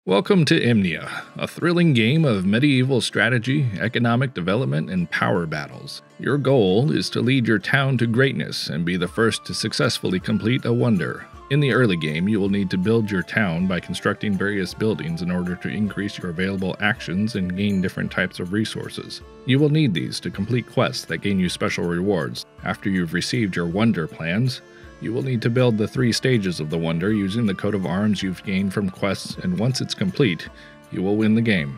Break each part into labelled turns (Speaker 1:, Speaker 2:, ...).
Speaker 1: Welcome to Imnia, a thrilling game of medieval strategy, economic development, and power battles. Your goal is to lead your town to greatness and be the first to successfully complete a wonder. In the early game, you will need to build your town by constructing various buildings in order to increase your available actions and gain different types of resources. You will need these to complete quests that gain you special rewards. After you've received your wonder plans, you will need to build the 3 stages of the wonder using the coat of arms you've gained from quests, and once it's complete, you will win the game.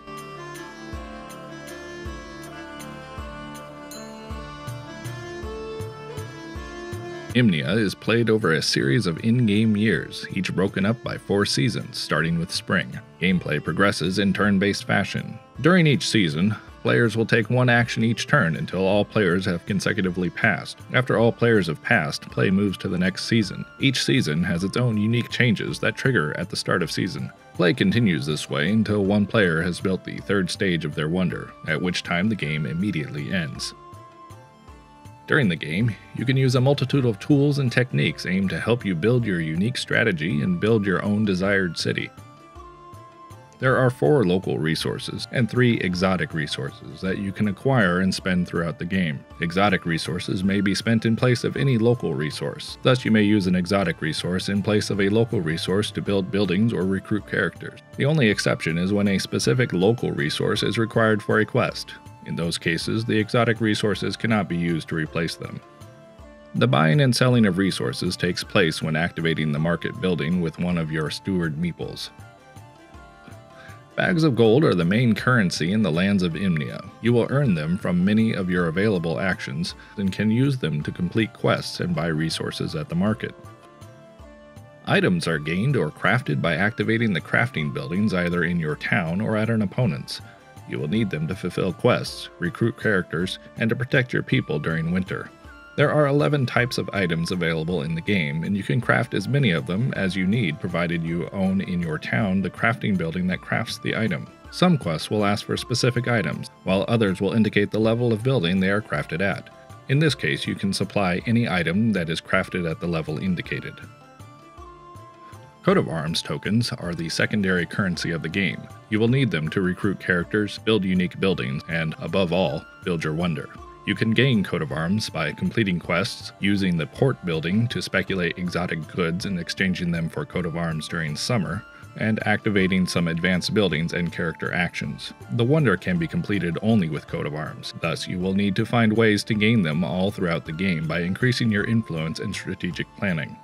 Speaker 1: Imnia is played over a series of in-game years, each broken up by 4 seasons, starting with spring. Gameplay progresses in turn-based fashion. During each season, players will take one action each turn until all players have consecutively passed. After all players have passed, play moves to the next season. Each season has its own unique changes that trigger at the start of season. Play continues this way until one player has built the 3rd stage of their wonder, at which time the game immediately ends. During the game, you can use a multitude of tools and techniques aimed to help you build your unique strategy and build your own desired city. There are 4 local resources and 3 exotic resources that you can acquire and spend throughout the game. Exotic resources may be spent in place of any local resource. Thus, you may use an exotic resource in place of a local resource to build buildings or recruit characters. The only exception is when a specific local resource is required for a quest. In those cases, the exotic resources cannot be used to replace them. The buying and selling of resources takes place when activating the market building with one of your steward meeples. Bags of gold are the main currency in the lands of Imnia. You will earn them from many of your available actions and can use them to complete quests and buy resources at the market. Items are gained or crafted by activating the crafting buildings either in your town or at an opponent's. You will need them to fulfill quests, recruit characters, and to protect your people during winter. There are 11 types of items available in the game, and you can craft as many of them as you need provided you own in your town the crafting building that crafts the item. Some quests will ask for specific items, while others will indicate the level of building they are crafted at. In this case, you can supply any item that is crafted at the level indicated. Coat of Arms tokens are the secondary currency of the game. You will need them to recruit characters, build unique buildings, and, above all, build your wonder. You can gain Coat of Arms by completing quests, using the port building to speculate exotic goods and exchanging them for Coat of Arms during summer, and activating some advanced buildings and character actions. The wonder can be completed only with Coat of Arms, thus you will need to find ways to gain them all throughout the game by increasing your influence and strategic planning.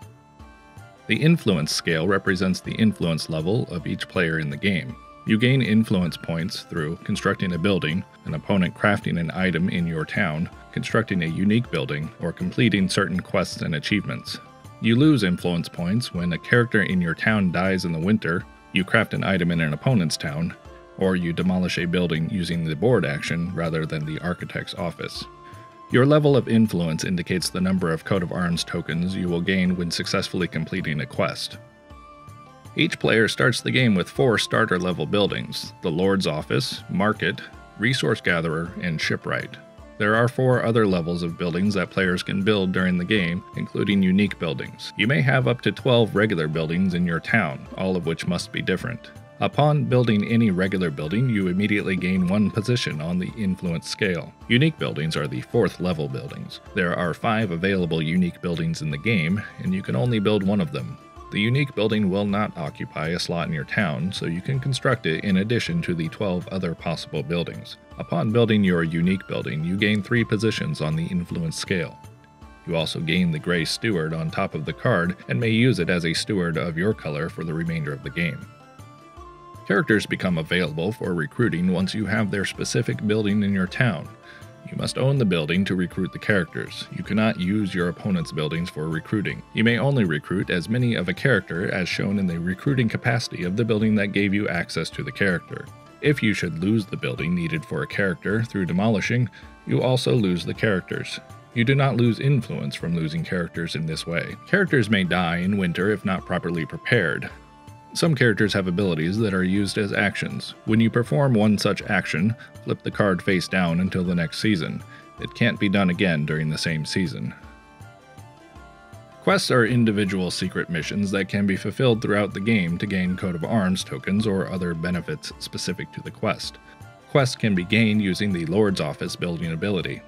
Speaker 1: The influence scale represents the influence level of each player in the game. You gain influence points through constructing a building, an opponent crafting an item in your town, constructing a unique building, or completing certain quests and achievements. You lose influence points when a character in your town dies in the winter, you craft an item in an opponent's town, or you demolish a building using the board action rather than the architect's office. Your level of influence indicates the number of Coat of Arms tokens you will gain when successfully completing a quest. Each player starts the game with 4 starter-level buildings: the Lord's Office, Market, Resource Gatherer, and Shipwright. There are 4 other levels of buildings that players can build during the game, including unique buildings. You may have up to 12 regular buildings in your town, all of which must be different. Upon building any regular building, you immediately gain 1 position on the influence scale. Unique buildings are the 4th level buildings. There are 5 available unique buildings in the game, and you can only build one of them. The unique building will not occupy a slot in your town, so you can construct it in addition to the 12 other possible buildings. Upon building your unique building, you gain 3 positions on the influence scale. You also gain the gray steward on top of the card and may use it as a steward of your color for the remainder of the game. Characters become available for recruiting once you have their specific building in your town. You must own the building to recruit the characters. You cannot use your opponent's buildings for recruiting. You may only recruit as many of a character as shown in the recruiting capacity of the building that gave you access to the character. If you should lose the building needed for a character through demolishing, you also lose the characters. You do not lose influence from losing characters in this way. Characters may die in winter if not properly prepared. Some characters have abilities that are used as actions. When you perform one such action, flip the card face down until the next season. It can't be done again during the same season. Quests are individual secret missions that can be fulfilled throughout the game to gain coat of arms tokens or other benefits specific to the quest. Quests can be gained using the Lord's Office building ability.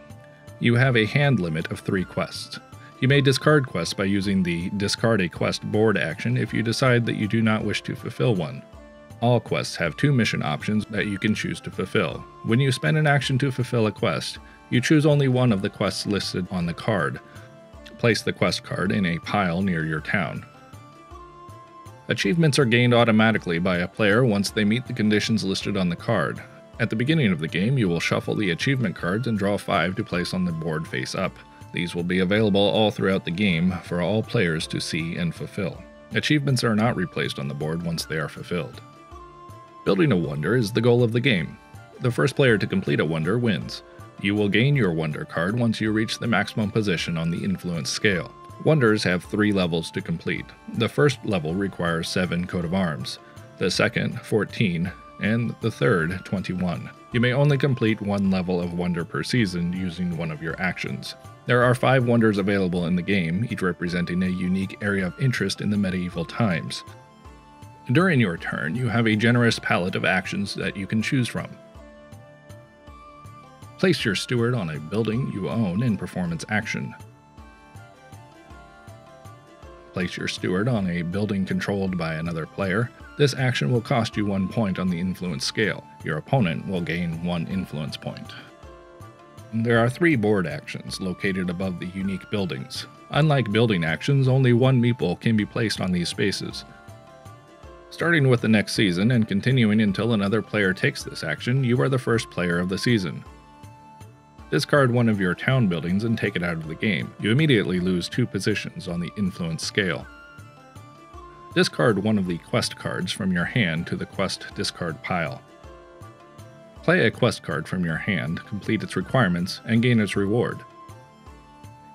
Speaker 1: You have a hand limit of 3 quests. You may discard quests by using the Discard a Quest board action if you decide that you do not wish to fulfill one. All quests have 2 mission options that you can choose to fulfill. When you spend an action to fulfill a quest, you choose only one of the quests listed on the card. Place the quest card in a pile near your town. Achievements are gained automatically by a player once they meet the conditions listed on the card. At the beginning of the game, you will shuffle the achievement cards and draw 5 to place on the board face up. These will be available all throughout the game for all players to see and fulfill. Achievements are not replaced on the board once they are fulfilled. Building a wonder is the goal of the game. The first player to complete a wonder wins. You will gain your wonder card once you reach the maximum position on the influence scale. Wonders have 3 levels to complete. The first level requires 7 coat of arms, the second 14, and the third 21. You may only complete 1 level of wonder per season using one of your actions. There are 5 wonders available in the game, each representing a unique area of interest in the medieval times. During your turn, you have a generous palette of actions that you can choose from. Place your steward on a building you own in performance action. Place your steward on a building controlled by another player. This action will cost you 1 point on the influence scale. Your opponent will gain 1 influence point. There are 3 board actions located above the unique buildings. Unlike building actions, only 1 meeple can be placed on these spaces. Starting with the next season and continuing until another player takes this action, you are the first player of the season. Discard one of your town buildings and take it out of the game. You immediately lose 2 positions on the influence scale. Discard one of the quest cards from your hand to the quest discard pile. Play a quest card from your hand, complete its requirements, and gain its reward.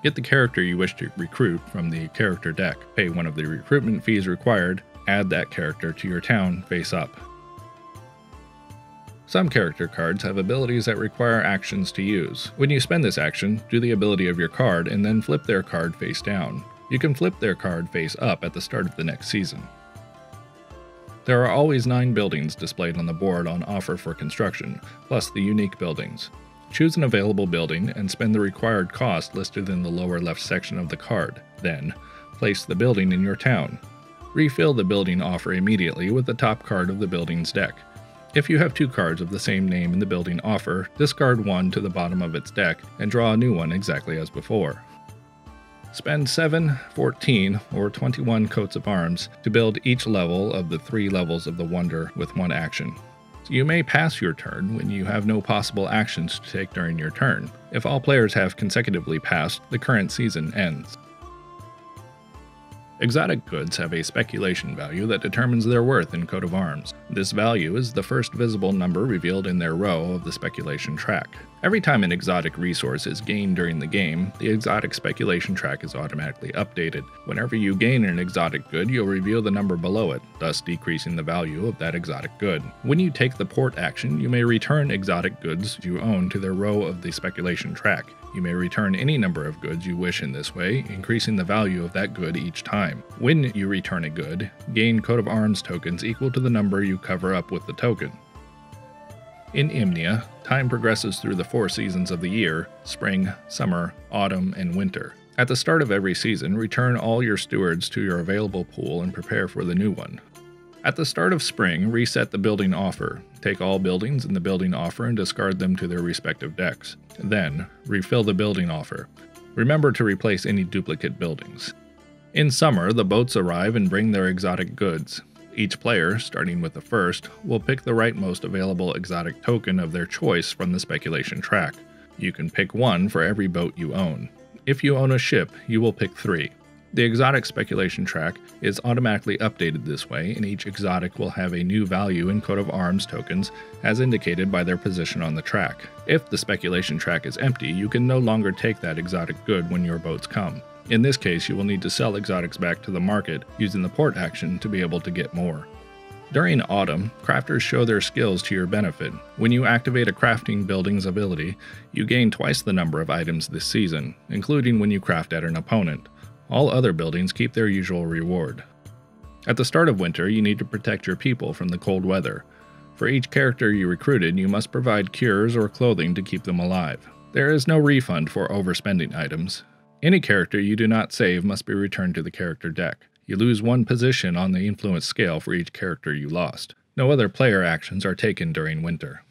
Speaker 1: Get the character you wish to recruit from the character deck. Pay one of the recruitment fees required. Add that character to your town face up. Some character cards have abilities that require actions to use. When you spend this action, do the ability of your card and then flip their card face down. You can flip their card face up at the start of the next season. There are always 9 buildings displayed on the board on offer for construction, plus the unique buildings. Choose an available building and spend the required cost listed in the lower left section of the card. Then, place the building in your town. Refill the building offer immediately with the top card of the building's deck. If you have 2 cards of the same name in the building offer, discard one to the bottom of its deck and draw a new one exactly as before. Spend 7, 14, or 21 coats of arms to build each level of the 3 levels of the wonder with 1 action. You may pass your turn when you have no possible actions to take during your turn. If all players have consecutively passed, the current season ends. Exotic goods have a speculation value that determines their worth in coat of arms. This value is the first visible number revealed in their row of the speculation track. Every time an exotic resource is gained during the game, the exotic speculation track is automatically updated. Whenever you gain an exotic good, you'll reveal the number below it, thus decreasing the value of that exotic good. When you take the port action, you may return exotic goods you own to their row of the speculation track. You may return any number of goods you wish in this way, increasing the value of that good each time. When you return a good, gain coat of arms tokens equal to the number you cover up with the token. In Imnia, time progresses through the 4 seasons of the year: spring, summer, autumn, and winter. At the start of every season, return all your stewards to your available pool and prepare for the new one. At the start of spring, reset the building offer. Take all buildings in the building offer and discard them to their respective decks. Then, refill the building offer. Remember to replace any duplicate buildings. In summer, the boats arrive and bring their exotic goods. Each player, starting with the first, will pick the rightmost available exotic token of their choice from the speculation track. You can pick 1 for every boat you own. If you own a ship, you will pick 3. The exotic speculation track is automatically updated this way, and each exotic will have a new value in coat of arms tokens as indicated by their position on the track. If the speculation track is empty, you can no longer take that exotic good when your boats come. In this case, you will need to sell exotics back to the market using the port action to be able to get more. During autumn, crafters show their skills to your benefit. When you activate a crafting building's ability, you gain twice the number of items this season, including when you craft at an opponent. All other buildings keep their usual reward. At the start of winter, you need to protect your people from the cold weather. For each character you recruited, you must provide cures or clothing to keep them alive. There is no refund for overspending items. Any character you do not save must be returned to the character deck. You lose 1 position on the influence scale for each character you lost. No other player actions are taken during winter.